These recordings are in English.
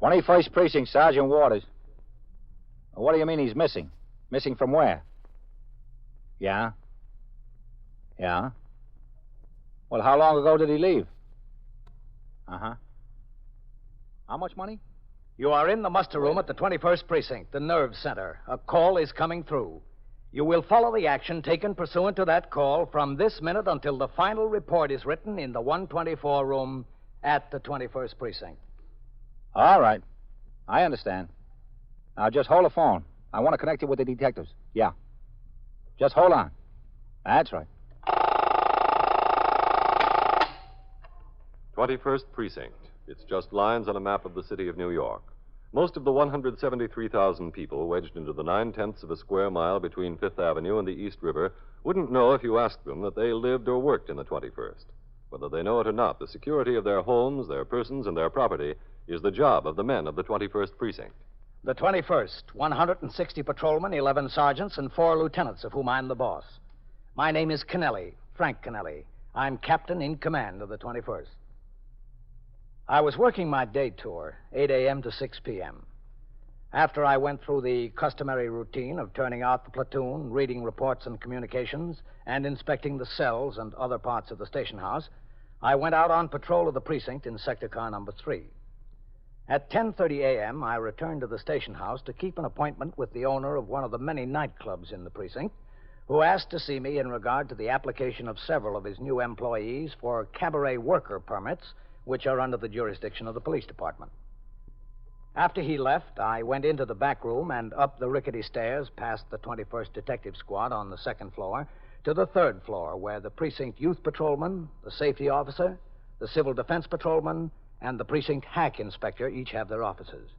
21st Precinct, Sergeant Waters. What do you mean he's missing? Missing from where? Yeah? Yeah? Well, how long ago did he leave? Uh-huh. How much money? You are in the muster room at the 21st Precinct, the nerve center. A call is coming through. You will follow the action taken pursuant to that call from this minute until the final report is written in the 124 room at the 21st Precinct. All right. I understand. Now, just hold the phone. I want to connect you with the detectives. Yeah. Just hold on. That's right. 21st Precinct. It's just lines on a map of the city of New York. Most of the 173,000 people wedged into the 9/10 of a square mile between Fifth Avenue and the East River wouldn't know if you asked them that they lived or worked in the 21st. Whether they know it or not, the security of their homes, their persons, and their property is the job of the men of the 21st Precinct. The 21st, 160 patrolmen, 11 sergeants, and 4 lieutenants, of whom I'm the boss. My name is Kennelly, Frank Kennelly. I'm captain in command of the 21st. I was working my day tour, 8 a.m. to 6 p.m. After I went through the customary routine of turning out the platoon, reading reports and communications, and inspecting the cells and other parts of the station house, I went out on patrol of the precinct in sector car number 3. At 10:30 a.m., I returned to the station house to keep an appointment with the owner of one of the many nightclubs in the precinct, who asked to see me in regard to the application of several of his new employees for cabaret worker permits, which are under the jurisdiction of the police department. After he left, I went into the back room and up the rickety stairs past the 21st Detective Squad on the 2nd floor to the 3rd floor, where the precinct youth patrolman, the safety officer, the civil defense patrolman, and the precinct hack inspector each have their offices.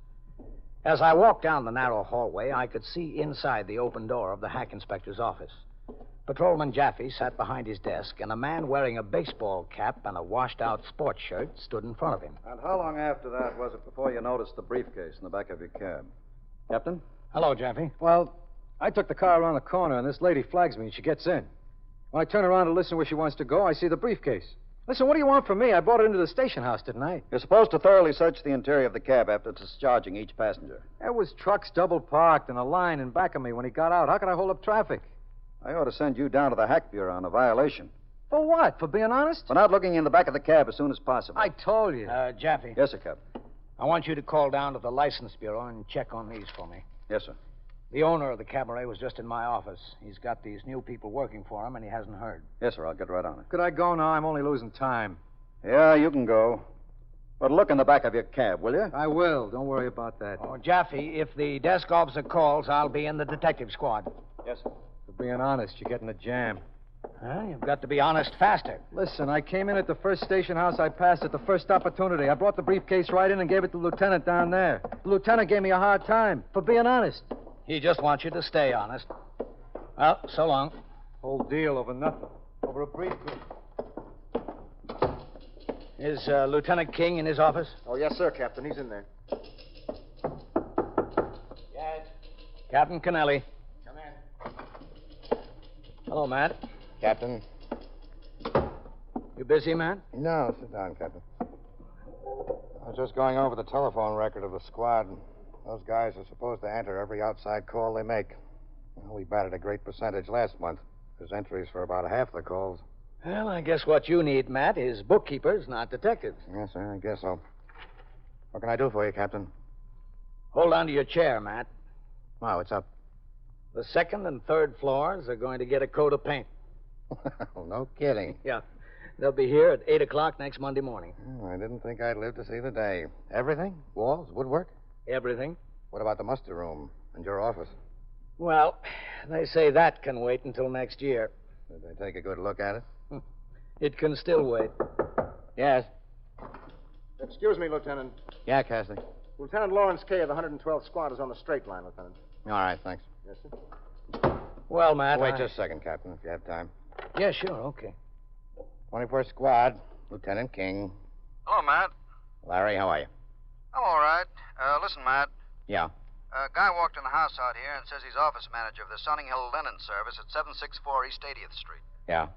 As I walked down the narrow hallway, I could see inside the open door of the hack inspector's office. Patrolman Jaffe sat behind his desk, and a man wearing a baseball cap and a washed-out sports shirt stood in front of him. And how long after that was it before you noticed the briefcase in the back of your cab? Captain? Hello, Jaffe. Well, I took the car around the corner, and this lady flags me, and she gets in. When I turn around to listen where she wants to go, I see the briefcase. Listen, what do you want from me? I brought it into the station house, didn't I? You're supposed to thoroughly search the interior of the cab after discharging each passenger. There was trucks double parked and a line in back of me when he got out. How could I hold up traffic? I ought to send you down to the Hack Bureau on a violation. For what? For being honest? For not looking in the back of the cab as soon as possible. I told you. Jaffe. Yes, sir, Captain. I want you to call down to the license bureau and check on these for me. Yes, sir. The owner of the cabaret was just in my office. He's got these new people working for him, and he hasn't heard. Yes, sir, I'll get right on it. Could I go now? I'm only losing time. Yeah, you can go. But look in the back of your cab, will you? I will. Don't worry about that. Oh, Jaffe, if the desk officer calls, I'll be in the detective squad. Yes, sir. For being honest, you're getting a jam. You've got to be honest faster. Listen, I came in at the first station house I passed at the first opportunity. I brought the briefcase right in and gave it to the lieutenant down there. The lieutenant gave me a hard time for being honest. He just wants you to stay honest. Well, so long. Whole deal over nothing. Over a briefcase. Is Lieutenant King in his office? Oh, yes, sir, Captain. He's in there. Yes. Captain Kennelly. Come in. Hello, Matt. Captain? You busy, Matt? No, sit down, Captain. I was just going over the telephone record of the squad. Those guys are supposed to enter every outside call they make. Well, we batted a great percentage last month. There's entries for about half the calls. Well, I guess what you need, Matt, is bookkeepers, not detectives. Yes, sir, I guess so. What can I do for you, Captain? Hold on to your chair, Matt. Wow, it's up. The 2nd and 3rd floors are going to get a coat of paint. Well, no kidding. Yeah. They'll be here at 8 o'clock next Monday morning. Oh, I didn't think I'd live to see the day. Everything? Walls, woodwork? Everything. What about the muster room and your office? Well, they say that can wait until next year. Did they take a good look at it? It can still wait. Yes. Excuse me, Lieutenant. Yeah, Cassidy. Lieutenant Lawrence Kay of the 112th Squad is on the straight line, Lieutenant. All right, thanks. Yes, sir. Well, Matt. Wait just a second, Captain, if you have time. Yeah, sure, okay. 21st Squad, Lieutenant King. Hello, Matt. Larry, how are you? I'm all right. Listen, Matt. Yeah. A guy walked in the house out here and says he's office manager of the Sunning Hill Linen Service at 764 East 80th Street. Yeah.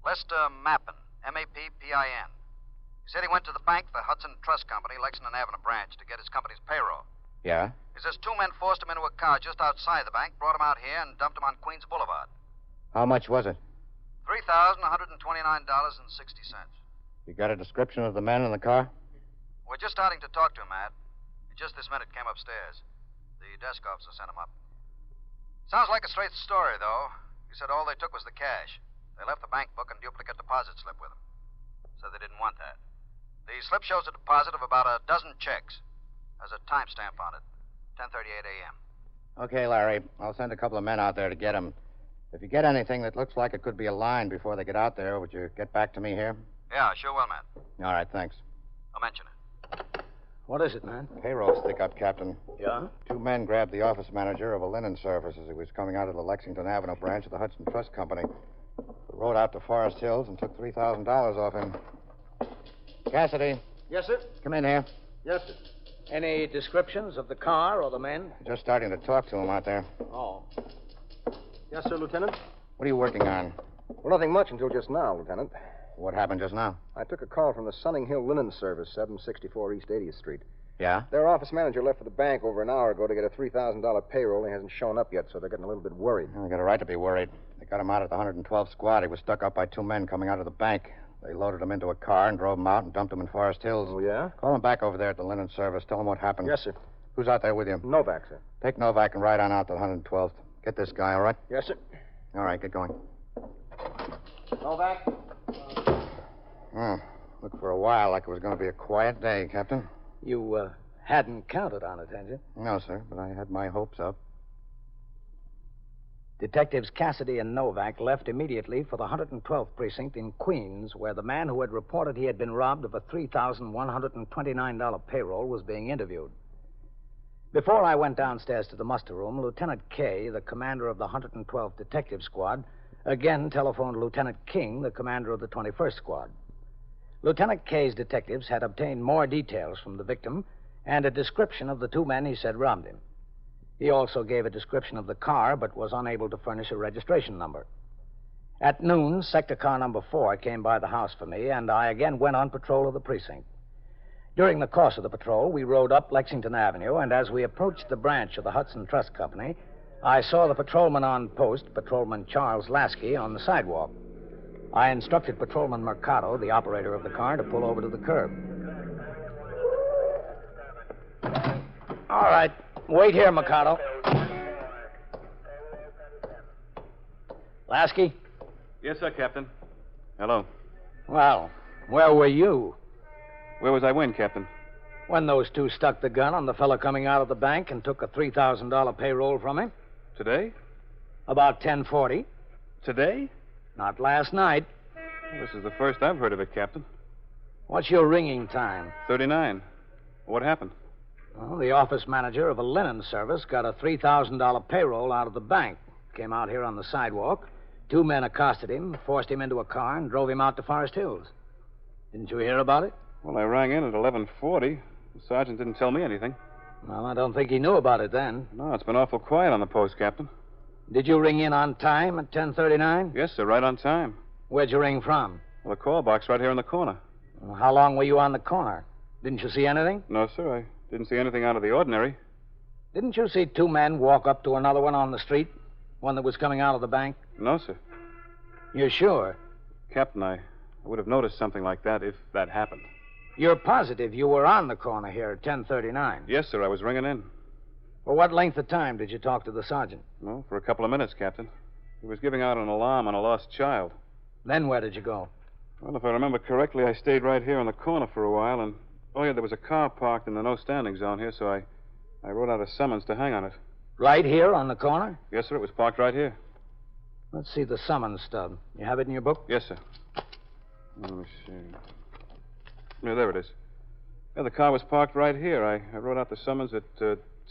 Lester Mappin, M-A-P-P-I-N. He said he went to the bank for Hudson Trust Company, Lexington Avenue branch, to get his company's payroll. Yeah? He says two men forced him into a car just outside the bank, brought him out here, and dumped him on Queens Boulevard. How much was it? $3,129.60. You got a description of the men in the car? We're just starting to talk to him, Matt. He just this minute came upstairs. The desk officer sent him up. Sounds like a straight story, though. He said all they took was the cash. They left the bank book and duplicate deposit slip with them. Said they didn't want that. The slip shows a deposit of about a dozen checks. There's a timestamp on it. 10:38 a.m. Okay, Larry. I'll send a couple of men out there to get him. If you get anything that looks like it could be a line before they get out there, would you get back to me here? Yeah, sure will, Matt. All right, thanks. I'll mention it. What is it, man? Payroll stick-up, Captain. Yeah? Two men grabbed the office manager of a linen service as he was coming out of the Lexington Avenue branch of the Hudson Trust Company. They rode out to Forest Hills and took $3,000 off him. Cassidy, Yes, sir? come in here. Yes, sir. Any descriptions of the car or the men? Just starting to talk to him out there. Oh. Yes, sir, Lieutenant. What are you working on? Well, nothing much until just now, Lieutenant. What happened just now? I took a call from the Sunning Hill Linen Service, 764 East 80th Street. Yeah? Their office manager left for the bank over an hour ago to get a $3,000 payroll. He hasn't shown up yet, so they're getting a little bit worried. Well, they got a right to be worried. They got him out at the 112 squad. He was stuck up by two men coming out of the bank. They loaded him into a car and drove him out and dumped him in Forest Hills. Oh, yeah? Call him back over there at the linen service. Tell him what happened. Yes, sir. Who's out there with you? Novak, sir. Take Novak and ride on out to the 112th. Get this guy, all right? Yes, sir. All right, get going. Novak? Looked for a while like it was going to be a quiet day, Captain. You hadn't counted on it, had you? No, sir, but I had my hopes up. Detectives Cassidy and Novak left immediately for the 112th precinct in Queens, where the man who had reported he had been robbed of a $3,129 payroll was being interviewed. Before I went downstairs to the muster room, Lieutenant Kay, the commander of the 112th Detective Squad, again telephoned Lieutenant King, the commander of the 21st Squad. Lieutenant Kay's detectives had obtained more details from the victim and a description of the two men he said robbed him. He also gave a description of the car, but was unable to furnish a registration number. At noon, sector car number 4 came by the house for me, and I again went on patrol of the precinct. During the course of the patrol, we rode up Lexington Avenue, and as we approached the branch of the Hudson Trust Company, I saw the patrolman on post, Patrolman Charles Lasky, on the sidewalk. I instructed Patrolman Mercado, the operator of the car, to pull over to the curb. All right. Wait here, Mercado. Lasky? Yes, sir, Captain. Hello. Well, where were you? Where was I when, Captain? When those two stuck the gun on the fellow coming out of the bank and took a $3,000 payroll from him? Today? About 10:40. Today? Not last night. This is the first I've heard of it, Captain. What's your ringing time? 39. What happened? Well, the office manager of a linen service got a $3,000 payroll out of the bank. Came out here on the sidewalk. Two men accosted him, forced him into a car, and drove him out to Forest Hills. Didn't you hear about it? Well, I rang in at 11:40. The sergeant didn't tell me anything. Well, I don't think he knew about it then. No, it's been awful quiet on the post, Captain. Did you ring in on time at 10:39? Yes, sir, right on time. Where'd you ring from? Well, the call box right here in the corner. Well, how long were you on the corner? Didn't you see anything? No, sir, I didn't see anything out of the ordinary. Didn't you see two men walk up to another one on the street? One that was coming out of the bank? No, sir. You're sure? Captain, I would have noticed something like that if that happened. You're positive you were on the corner here at 10:39? Yes, sir, I was ringing in. For what length of time did you talk to the sergeant? No, for a couple of minutes, Captain. He was giving out an alarm on a lost child. Then where did you go? Well, if I remember correctly, I stayed right here on the corner for a while, and... Oh, yeah, there was a car parked in the no-standing zone here, so I wrote out a summons to hang on it. Right here on the corner? Yes, sir, it was parked right here. Let's see the summons stub. You have it in your book? Yes, sir. Let me see. Yeah, there it is. Yeah, the car was parked right here. I wrote out the summons at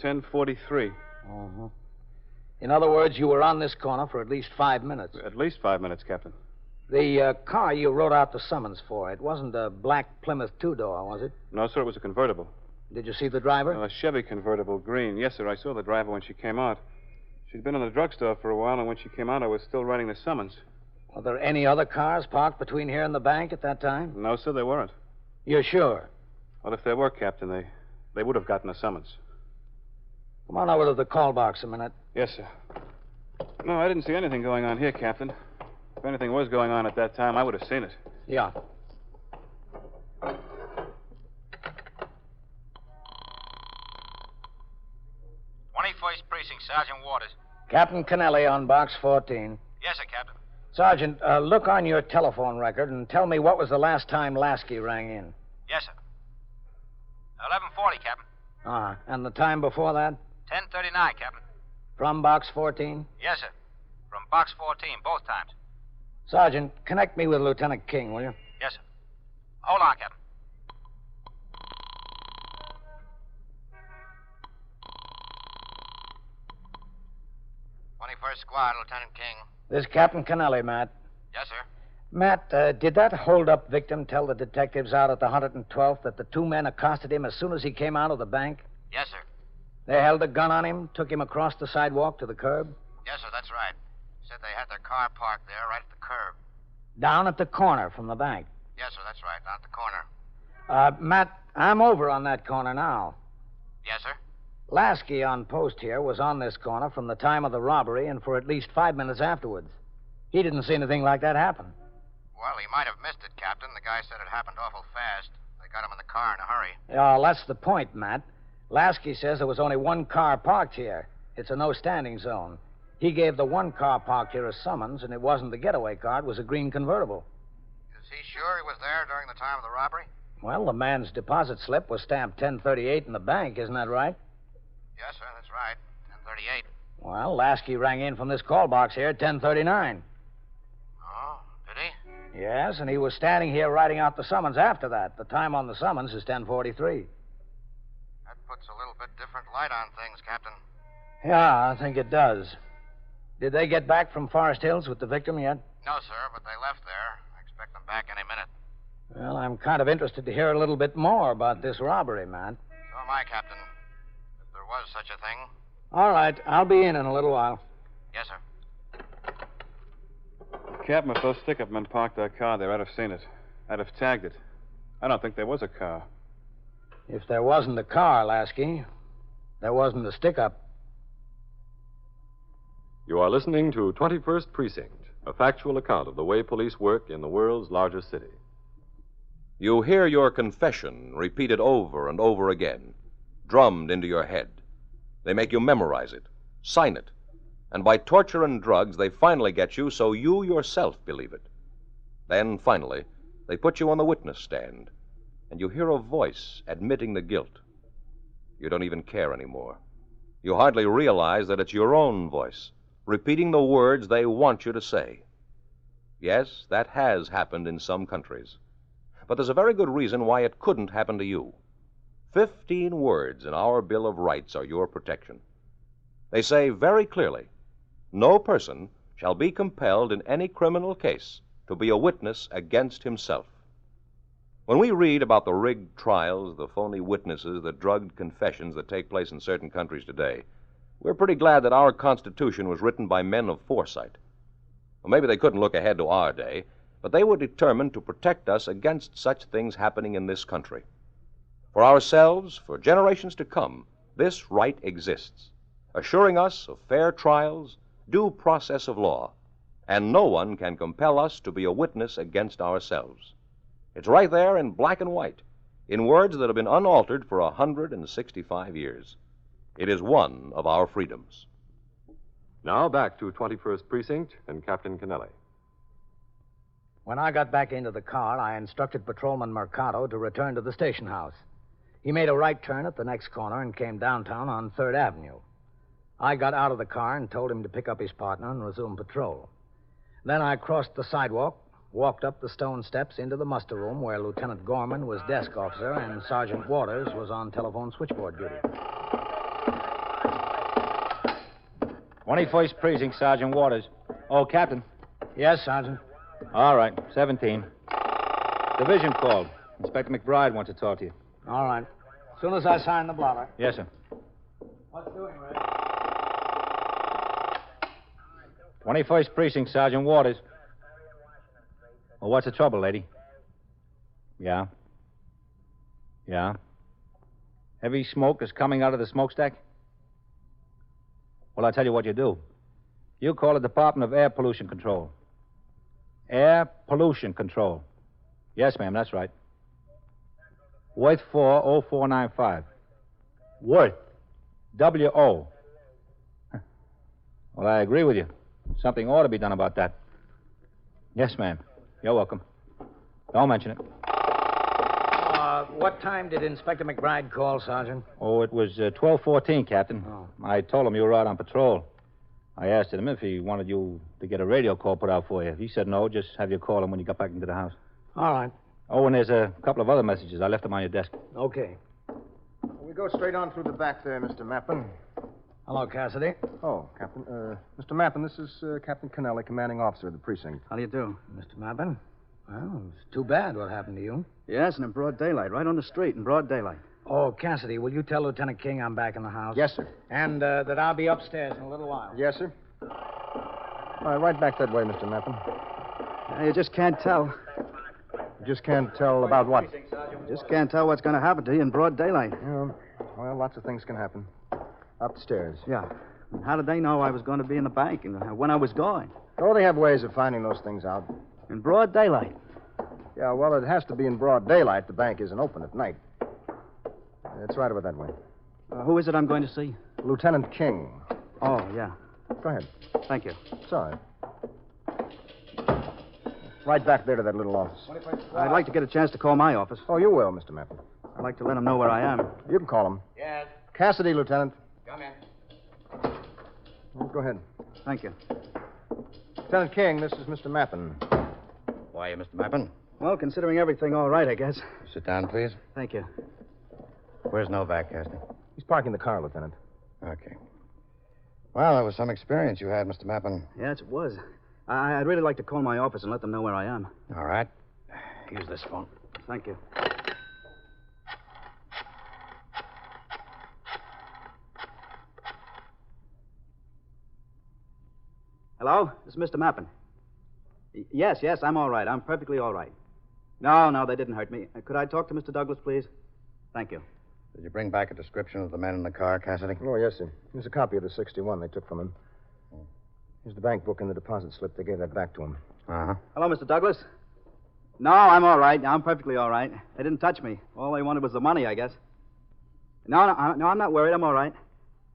10:43. Uh-huh. In other words, you were on this corner for at least 5 minutes. At least 5 minutes, Captain. The car you wrote out the summons for, it wasn't a black Plymouth two-door, was it? No, sir, it was a convertible. Did you see the driver? A Chevy convertible, green. Yes, sir, I saw the driver when she came out. She'd been in the drugstore for a while, and when she came out, I was still writing the summons. Were there any other cars parked between here and the bank at that time? No, sir, there weren't. You're sure? Well, if there were, Captain, they would have gotten a summons. Come on over to the call box a minute. Yes, sir. No, I didn't see anything going on here, Captain. If anything was going on at that time, I would have seen it. Yeah. 21st Precinct, Sergeant Waters. Captain Kennelly on box 14. Yes, sir, Captain. Sergeant, look on your telephone record and tell me what was the last time Lasky rang in. Yes, sir. 11:40, Captain. And the time before that? 10:39, Captain. From box 14? Yes, sir. From box 14, both times. Sergeant, connect me with Lieutenant King, will you? Yes, sir. Hold on, Captain. First Squad, Lieutenant King. This is Captain Kennelly, Matt. Yes, sir. Matt, did that hold-up victim tell the detectives out at the 112th that the two men accosted him as soon as he came out of the bank? Yes, sir. They held a gun on him, took him across the sidewalk to the curb? Yes, sir, that's right. Said they had their car parked there right at the curb. Down at the corner from the bank? Yes, sir, that's right, down at the corner. Matt, I'm over on that corner now. Yes, sir. Lasky on post here was on this corner from the time of the robbery and for at least 5 minutes afterwards. He didn't see anything like that happen. Well, he might have missed it, Captain. The guy said it happened awful fast. They got him in the car in a hurry. Yeah, that's the point, Matt. Lasky says there was only one car parked here. It's a no-standing zone. He gave the one car parked here a summons, and it wasn't the getaway car. It was a green convertible. Is he sure he was there during the time of the robbery? Well, the man's deposit slip was stamped 1038 in the bank, isn't that right? Yes, sir, that's right. 1038. Well, Lasky rang in from this call box here at 1039. Oh, did he? Yes, and he was standing here writing out the summons after that. The time on the summons is 1043. That puts a little bit different light on things, Captain. Yeah, I think it does. Did they get back from Forest Hills with the victim yet? No, sir, but they left there. I expect them back any minute. Well, I'm kind of interested to hear a little bit more about this robbery, man. So am I, Captain. If there was such a thing. All right, I'll be in a little while. Yes, sir. Captain, if those stick-up men parked their car there, I'd have seen it. I'd have tagged it. I don't think there was a car. If there wasn't a car, Lasky, there wasn't a stick-up. You are listening to 21st Precinct, a factual account of the way police work in the world's largest city. You hear your confession repeated over and over again, drummed into your head. They make you memorize it, sign it, and by torture and drugs, they finally get you so you yourself believe it. Then, finally, they put you on the witness stand, and you hear a voice admitting the guilt. You don't even care anymore. You hardly realize that it's your own voice, repeating the words they want you to say. Yes, that has happened in some countries. But there's a very good reason why it couldn't happen to you. 15 words in our Bill of Rights are your protection. They say very clearly, no person shall be compelled in any criminal case to be a witness against himself. When we read about the rigged trials, the phony witnesses, the drugged confessions that take place in certain countries today, we're pretty glad that our Constitution was written by men of foresight. Well, maybe they couldn't look ahead to our day, but they were determined to protect us against such things happening in this country. For ourselves, for generations to come, this right exists, assuring us of fair trials, due process of law, and no one can compel us to be a witness against ourselves. It's right there in black and white, in words that have been unaltered for 165 years. It is one of our freedoms. Now back to 21st Precinct and Captain Kennelly. When I got back into the car, I instructed Patrolman Mercado to return to the station house. He made a right turn at the next corner and came downtown on 3rd Avenue. I got out of the car and told him to pick up his partner and resume patrol. Then I crossed the sidewalk, walked up the stone steps into the muster room where Lieutenant Gorman was desk officer and Sergeant Waters was on telephone switchboard duty. 21st Precinct, Sergeant Waters. Oh, Captain. Yes, Sergeant. All right, 17. Division called. Inspector McBride wants to talk to you. All right. As soon as I sign the blotter. Yes, sir. What's doing, Ray? 21st Precinct, Sergeant Waters. Well, what's the trouble, lady? Yeah? Yeah? Heavy smoke is coming out of the smokestack? Well, I'll tell you what you do. You call the Department of Air Pollution Control. Air Pollution Control. Yes, ma'am, that's right. Worth 40495. Worth. W-O. Well, I agree with you. Something ought to be done about that. Yes, ma'am. You're welcome. Don't mention it. What time did Inspector McBride call, Sergeant? Oh, it was 12:14, Captain. Oh. I told him you were out on patrol. I asked him if he wanted you to get a radio call put out for you. He said no, just have you call him when you got back into the house. All right. Oh, and there's a couple of other messages. I left them on your desk. Okay. We go straight on through the back there, Mr. Mappin. Hello, Cassidy. Oh, Captain. Mr. Mappin, this is Captain Kennelly, commanding officer of the precinct. How do you do? Mr. Mappin? Well, it's too bad what happened to you. Yes, and in broad daylight, right on the street in broad daylight. Oh, Cassidy, will you tell Lieutenant King I'm back in the house? Yes, sir. And that I'll be upstairs in a little while. Yes, sir. All right, right back that way, Mr. Mappin. You just can't tell. You just can't tell about what? Just can't tell what's going to happen to you in broad daylight. Yeah, well, lots of things can happen. Upstairs. Yeah. And how did they know I was going to be in the bank and when I was going? Oh, they have ways of finding those things out. In broad daylight. Yeah, well, it has to be in broad daylight. The bank isn't open at night. It's right over that way. Who is it I'm going to see? Lieutenant King. Oh, yeah. Go ahead. Thank you. It's all right. Right back there to that little office. I'd like to get a chance to call my office. Oh, you will, Mr. Mappin. I'd like to let them know where I am. You can call him. Yes. Cassidy, Lieutenant. Come in. Go ahead. Thank you. Lieutenant King, this is Mr. Mappin. Why, Mr. Mappin? Well, considering everything all right, I guess. Sit down, please. Thank you. Where's Novak, Cassidy? He's parking the car, Lieutenant. Okay. Well, that was some experience you had, Mr. Mappin. Yes, it was. I'd really like to call my office and let them know where I am. All right. Use this phone. Thank you. Hello? This is Mr. Mappin. Yes, I'm all right. I'm perfectly all right. No, they didn't hurt me. Could I talk to Mr. Douglas, please? Thank you. Did you bring back a description of the men in the car, Cassidy? Oh, yes, sir. Here's a copy of the 61 they took from him. Here's the bank book and the deposit slip. They gave that back to him. Uh-huh. Hello, Mr. Douglas? No, I'm all right. I'm perfectly all right. They didn't touch me. All they wanted was the money, I guess. No, I'm not worried. I'm all right.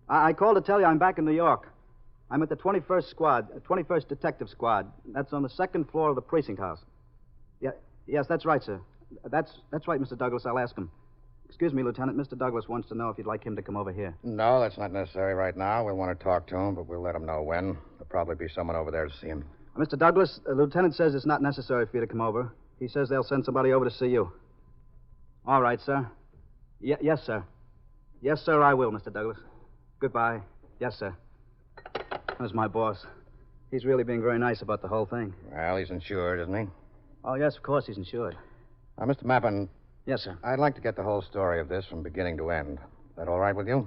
I called to tell you I'm back in New York. I'm at the 21st Squad, 21st Detective Squad. That's on the second floor of the precinct house. Yes, that's right, sir. That's right, Mr. Douglas. I'll ask him. Excuse me, Lieutenant. Mr. Douglas wants to know if you'd like him to come over here. No, that's not necessary right now. We'll want to talk to him, but we'll let him know when. There'll probably be someone over there to see him. Mr. Douglas, the lieutenant says it's not necessary for you to come over. He says they'll send somebody over to see you. All right, sir. Yes, sir. Yes, sir, I will, Mr. Douglas. Goodbye. Yes, sir. There's my boss. He's really being very nice about the whole thing. Well, he's insured, isn't he? Oh, yes, of course he's insured. Mr. Mappin. Yes, sir. I'd like to get the whole story of this from beginning to end. Is that all right with you?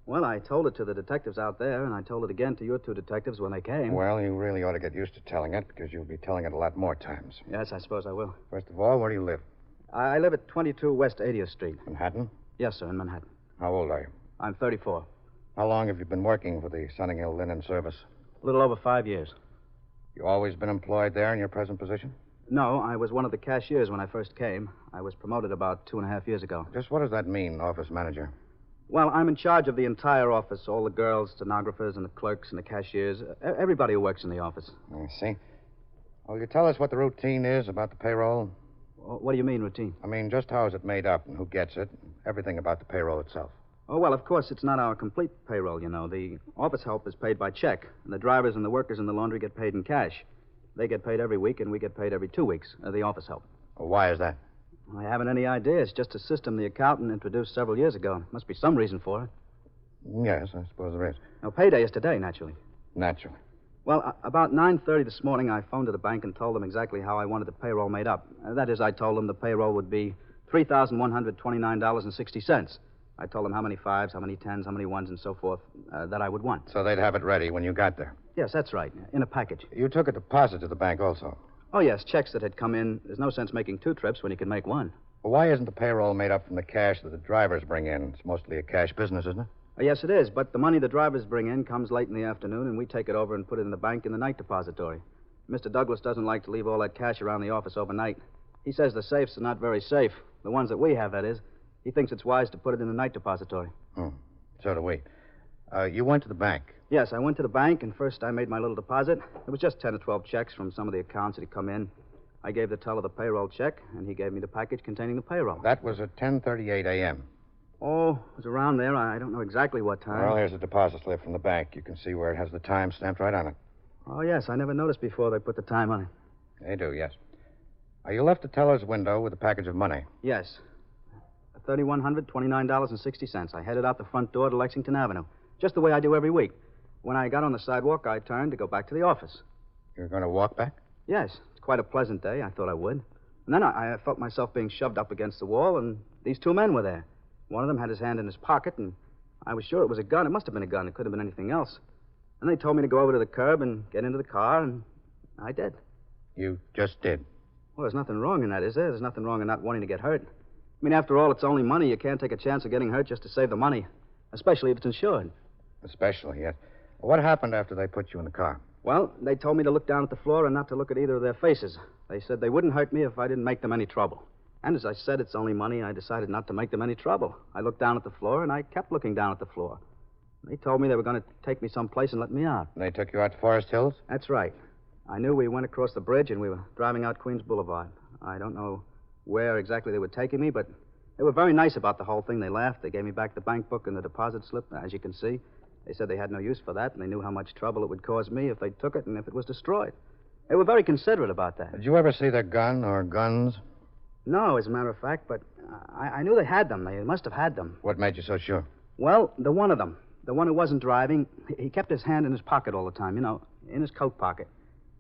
Well, I told it to the detectives out there, and I told it again to your two detectives when they came. Well, you really ought to get used to telling it, because you'll be telling it a lot more times. Yes, I suppose I will. First of all, where do you live? I live at 22 West 80th Street. Manhattan? Yes, sir, in Manhattan. How old are you? I'm 34. How long have you been working for the Sunninghill Linen Service? A little over 5 years. You always been employed there in your present position? No, I was one of the cashiers when I first came. I was promoted about 2.5 years ago. Just what does that mean, office manager? Well, I'm in charge of the entire office, all the girls, stenographers, and the clerks and the cashiers, everybody who works in the office. I see. Will you tell us what the routine is about the payroll? What do you mean, routine? I mean, just how is it made up and who gets it? Everything about the payroll itself. Oh, well, of course, it's not our complete payroll, you know. The office help is paid by check, and the drivers and the workers in the laundry get paid in cash. They get paid every week, and we get paid every 2 weeks, the office help. Well, why is that? I haven't any idea. It's just a system the accountant introduced several years ago. Must be some reason for it. Yes, I suppose there is. Now, payday is today, naturally. Naturally. Well, about 9:30 this morning, I phoned to the bank and told them exactly how I wanted the payroll made up. That is, I told them the payroll would be $3,129.60. I told them how many fives, how many tens, how many ones, and so forth that I would want. So they'd have it ready when you got there? Yes, that's right, in a package. You took a deposit to the bank also? Oh, yes, checks that had come in. There's no sense making 2 trips when you can make 1. Well, why isn't the payroll made up from the cash that the drivers bring in? It's mostly a cash business, isn't it? Yes, it is, but the money the drivers bring in comes late in the afternoon, and we take it over and put it in the bank in the night depository. Mr. Douglas doesn't like to leave all that cash around the office overnight. He says the safes are not very safe. The ones that we have, that is. He thinks it's wise to put it in the night depository. So do we. You went to the bank. Yes, I went to the bank, and first I made my little deposit. It was just 10 or 12 checks from some of the accounts that had come in. I gave the teller the payroll check, and he gave me the package containing the payroll. That was at 10:38 a.m. Oh, it was around there. I don't know exactly what time. Well, here's a deposit slip from the bank. You can see where it has the time stamped right on it. Oh, yes, I never noticed before they put the time on it. They do, yes. You left the teller's window with a package of money. Yes. $3,129.60. I headed out the front door to Lexington Avenue, just the way I do every week. When I got on the sidewalk, I turned to go back to the office. You're going to walk back? Yes. It's quite a pleasant day. I thought I would. And then I felt myself being shoved up against the wall, and these two men were there. One of them had his hand in his pocket, and I was sure it was a gun. It must have been a gun. It could have been anything else. And they told me to go over to the curb and get into the car, and I did. You just did? Well, there's nothing wrong in that, is there? There's nothing wrong in not wanting to get hurt. I mean, after all, it's only money. You can't take a chance of getting hurt just to save the money, especially if it's insured. Especially, yes. What happened after they put you in the car? Well, they told me to look down at the floor and not to look at either of their faces. They said they wouldn't hurt me if I didn't make them any trouble. And as I said, it's only money. I decided not to make them any trouble. I looked down at the floor, and I kept looking down at the floor. They told me they were going to take me someplace and let me out. And they took you out to Forest Hills? That's right. I knew we went across the bridge, and we were driving out Queens Boulevard. I don't know where exactly they were taking me, but they were very nice about the whole thing. They laughed. They gave me back the bank book and the deposit slip, as you can see. They said they had no use for that, and they knew how much trouble it would cause me if they took it and if it was destroyed. They were very considerate about that. Did you ever see their gun or guns? No, as a matter of fact, but I knew they had them. They must have had them. What made you so sure? Well, the one of them, the one who wasn't driving, he kept his hand in his pocket all the time, in his coat pocket.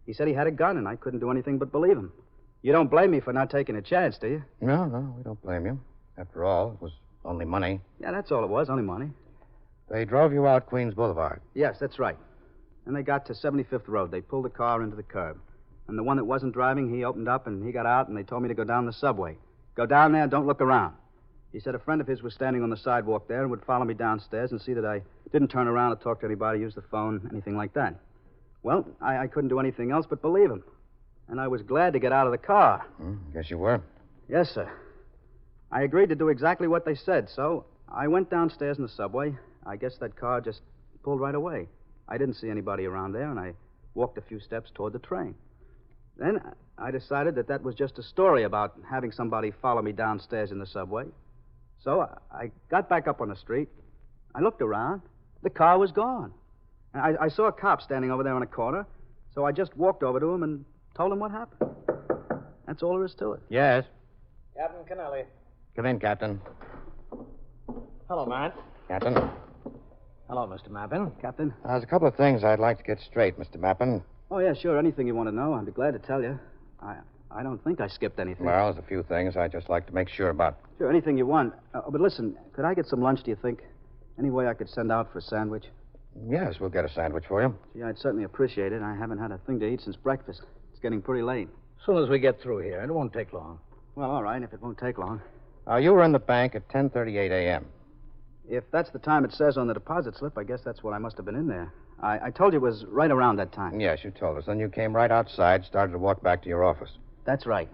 He said he had a gun, and I couldn't do anything but believe him. You don't blame me for not taking a chance, do you? No, we don't blame you. After all, it was only money. Yeah, that's all it was, only money. They drove you out Queens Boulevard. Yes, that's right. And they got to 75th Road. They pulled the car into the curb. And the one that wasn't driving, he opened up, and he got out, and they told me to go down the subway. Go down there, don't look around. He said a friend of his was standing on the sidewalk there and would follow me downstairs and see that I didn't turn around or talk to anybody, use the phone, anything like that. Well, I couldn't do anything else but believe him. And I was glad to get out of the car. Guess you were. Yes, sir. I agreed to do exactly what they said, so I went downstairs in the subway. I guess that car just pulled right away. I didn't see anybody around there, and I walked a few steps toward the train. Then I decided that was just a story about having somebody follow me downstairs in the subway. So I got back up on the street. I looked around. The car was gone. And I saw a cop standing over there on a corner, so I just walked over to him and told him what happened. That's all there is to it. Yes? Captain Kennelly. Come in, Captain. Hello, Matt. Captain? Hello, Mr. Mappin. Captain? There's a couple of things I'd like to get straight, Mr. Mappin. Oh, yeah, sure. Anything you want to know, I'd be glad to tell you. I don't think I skipped anything. Well, there's a few things I'd just like to make sure about. Sure, anything you want. But listen, could I get some lunch, do you think? Any way I could send out for a sandwich? Yes, we'll get a sandwich for you. Gee, I'd certainly appreciate it. I haven't had a thing to eat since breakfast. It's getting pretty late. As soon as we get through here. It won't take long. Well, all right, if it won't take long. You were in the bank at 10:38 a.m. If that's the time it says on the deposit slip, I guess that's when I must have been in there. I told you it was right around that time. Yes, you told us. Then you came right outside, started to walk back to your office. That's right.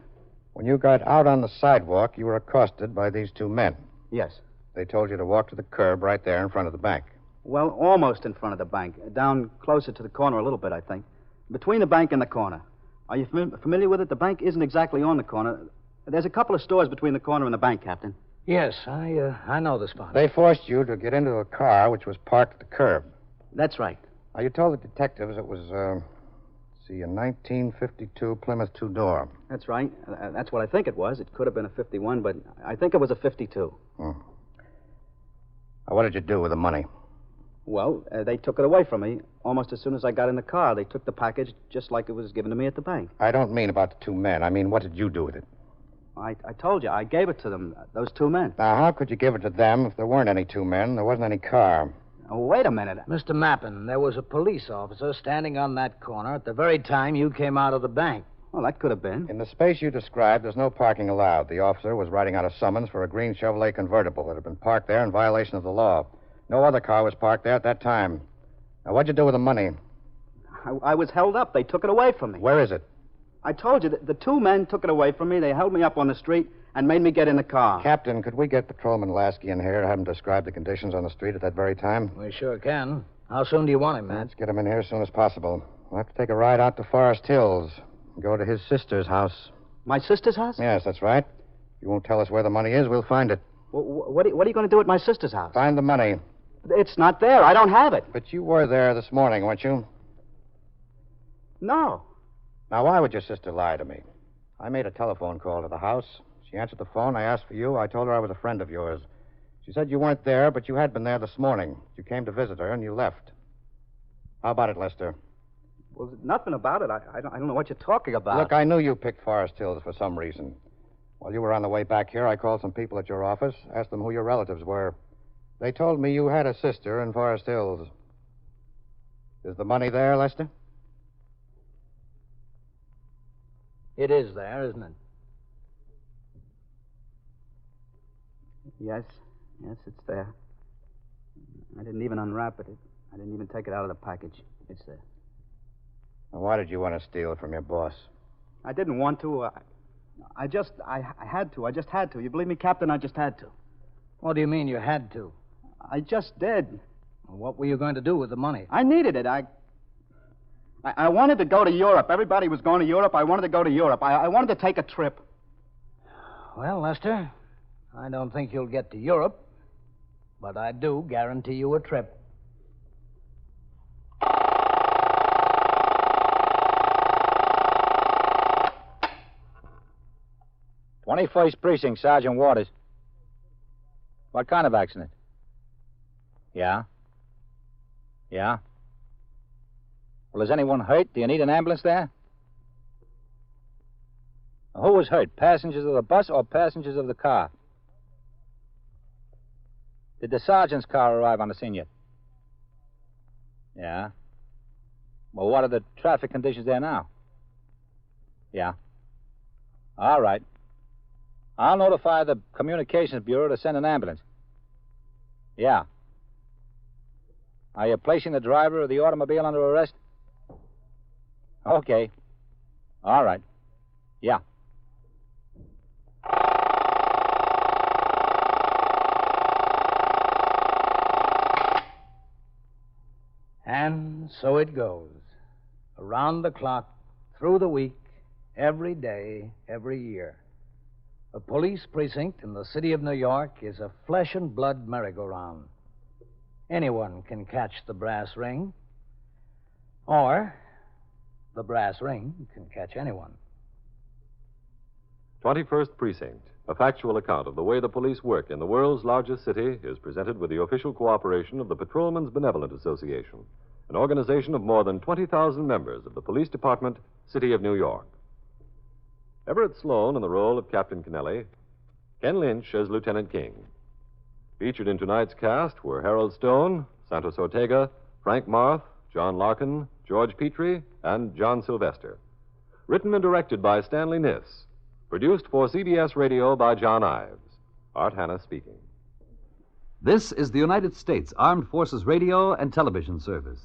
When you got out on the sidewalk, you were accosted by these two men. Yes. They told you to walk to the curb right there in front of the bank. Well, almost in front of the bank. Down closer to the corner a little bit, I think. Between the bank and the corner. Are you familiar with it? The bank isn't exactly on the corner. There's a couple of stores between the corner and the bank, Captain. Yes, I know the spot. They forced you to get into a car which was parked at the curb. That's right. You told the detectives it was, a 1952 Plymouth two-door. That's right. That's what I think it was. It could have been a 51, but I think it was a 52. What did you do with the money? Well, they took it away from me almost as soon as I got in the car. They took the package just like it was given to me at the bank. I don't mean about the two men. I mean, what did you do with it? I told you. I gave it to them, those two men. Now, how could you give it to them if there weren't any two men, there wasn't any car? Oh, wait a minute. Mr. Mappin, there was a police officer standing on that corner at the very time you came out of the bank. Well, that could have been. In the space you described, there's no parking allowed. The officer was writing out a summons for a green Chevrolet convertible that had been parked there in violation of the law. No other car was parked there at that time. Now, what'd you do with the money? I was held up. They took it away from me. Where is it? I told you that the two men took it away from me. They held me up on the street and made me get in the car. Captain, could we get Patrolman Lasky in here to have him describe the conditions on the street at that very time? We sure can. How soon do you want him, Matt? Let's get him in here as soon as possible. We'll have to take a ride out to Forest Hills and go to his sister's house. My sister's house? Yes, that's right. If you won't tell us where the money is, we'll find it. What are you going to do at my sister's house? Find the money. It's not there. I don't have it. But you were there this morning, weren't you? No. Now, why would your sister lie to me? I made a telephone call to the house. She answered the phone. I asked for you. I told her I was a friend of yours. She said you weren't there, but you had been there this morning. You came to visit her, and you left. How about it, Lester? Well, nothing about it. I don't know what you're talking about. Look, I knew you picked Forest Hills for some reason. While you were on the way back here, I called some people at your office, asked them who your relatives were. They told me you had a sister in Forest Hills. Is the money there, Lester? It is there, isn't it? Yes, it's there. I didn't even unwrap it. I didn't even take it out of the package. It's there. Now, why did you want to steal it from your boss? I didn't want to. I had to. I just had to. You believe me, Captain? I just had to. What do you mean you had to? I just did. Well, what were you going to do with the money? I needed it. I wanted to go to Europe. Everybody was going to Europe. I wanted to go to Europe. I wanted to take a trip. Well, Lester, I don't think you'll get to Europe, but I do guarantee you a trip. 21st Precinct, Sergeant Waters. What kind of accident? Yeah? Yeah? Well, is anyone hurt? Do you need an ambulance there? Who was hurt? Passengers of the bus or passengers of the car? Did the sergeant's car arrive on the scene yet? Yeah? Well, what are the traffic conditions there now? Yeah. All right. I'll notify the Communications Bureau to send an ambulance. Yeah. Are you placing the driver of the automobile under arrest? Okay. All right. Yeah. And so it goes. Around the clock, through the week, every day, every year. A police precinct in the city of New York is a flesh and blood merry-go-round. Anyone can catch the brass ring, or the brass ring can catch anyone. 21st Precinct, a factual account of the way the police work in the world's largest city, is presented with the official cooperation of the Patrolmen's Benevolent Association, an organization of more than 20,000 members of the Police Department, City of New York. Everett Sloan in the role of Captain Kennelly, Ken Lynch as Lieutenant King. Featured in tonight's cast were Harold Stone, Santos Ortega, Frank Marth, John Larkin, George Petrie, and John Sylvester. Written and directed by Stanley Niss. Produced for CBS Radio by John Ives. Art Hanna speaking. This is the United States Armed Forces Radio and Television Service.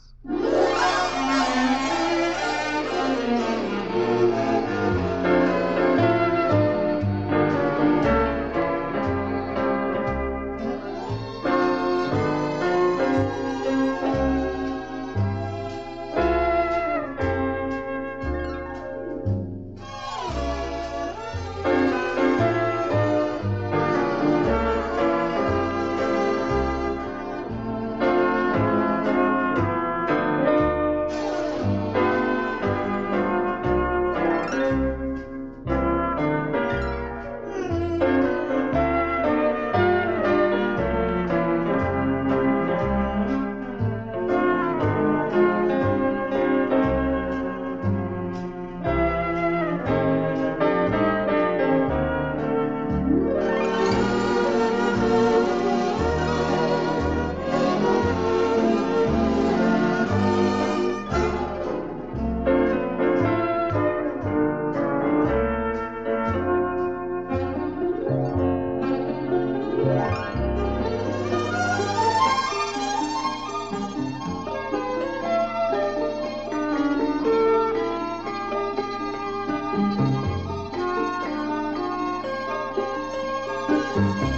Precinct.